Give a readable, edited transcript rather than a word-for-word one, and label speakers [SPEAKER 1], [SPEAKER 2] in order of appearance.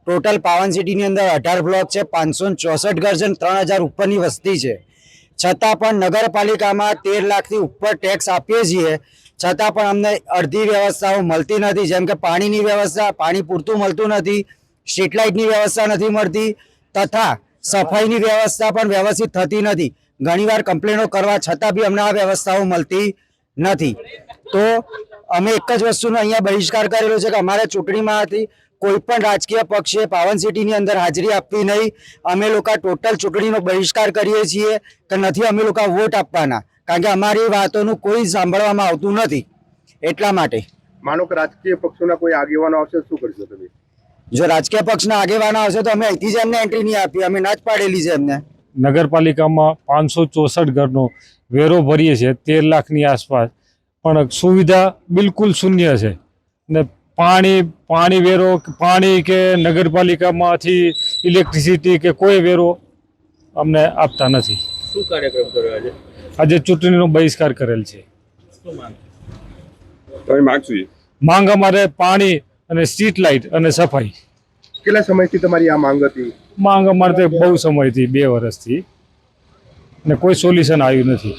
[SPEAKER 1] Total પાવન સિટીની અંદર 18 બ્લોક છે, 564 ઘર છે, 3000 ઉપરની વસ્તી છે. છતાં પણ નગરપાલિકામાં 13 લાખથી ઉપર ટેક્સ આપીએ છીએ, છતાં પણ અમને અડધી વ્યવસ્થાઓ મળતી નથી. જેમ કે પાણીની વ્યવસ્થા, પાણી પૂરતું મળતું નથી, સ્ટ્રીટ લાઇટની વ્યવસ્થા નથી મળતી, તથા સફાઈની વ્યવસ્થા પણ વ્યવસ્થિત થતી નથી. ઘણીવાર કમ્પ્લેનો કરવા છતાં બી અમને આ વ્યવસ્થાઓ મળતી નથી. તો અમે એક જ વસ્તુનો અહીંયા બહિષ્કાર કરેલો છે કે અમારે ચૂંટણીમાંથી કોઈ પણ રાજકીય પક્ષે પાવન સિટીની અંદર હાજરી આપવી નહીં. અમે લોકો ટોટલ ચૂંટણીનો બહિષ્કાર કરીએ છીએ કે નથી અમે લોકો વોટ આપવાના, કારણ કે અમારી વાતોનું કોઈ સાંભળવામાં આવતું નથી. એટલા માટે
[SPEAKER 2] માનો કે રાજકીય પક્ષોના કોઈ આગેવાનો આવશે, શું કરશો તમે?
[SPEAKER 1] જો રાજકીય પક્ષના આગેવાનો આવશે તો અમે અહીંથી જ એમને એન્ટ્રી નહીં આપી, અમે ના જ પાડેલી છે એમને.
[SPEAKER 3] નગરપાલિકામાં 564 ઘરનો વેરો ભરીએ છીએ, 13 લાખની આસપાસ, પણ સુવિધા બિલકુલ શૂન્ય છે. ને પાણી વેરો, પાણી કે નગરપાલિકામાંથી ઇલેક્ટ્રિસિટી કે કોઈ વેરો અમને આપતા નથી.
[SPEAKER 4] શું કાર્યક્રમ કર્યો આજે?
[SPEAKER 3] આજે ચૂંટણીનો બહિષ્કાર કરેલ છે.
[SPEAKER 4] શું માંગ?
[SPEAKER 2] તમે માંગશો?
[SPEAKER 3] માંગ અમારે પાણી અને સ્ટ્રીટ લાઇટ અને સફાઈ.
[SPEAKER 2] કેટલા સમયથી તમારી આ માંગ હતી?
[SPEAKER 3] માંગ અમારે બહુ સમયથી, 2 વર્ષથી, ને કોઈ સોલ્યુશન આવ્યું નથી.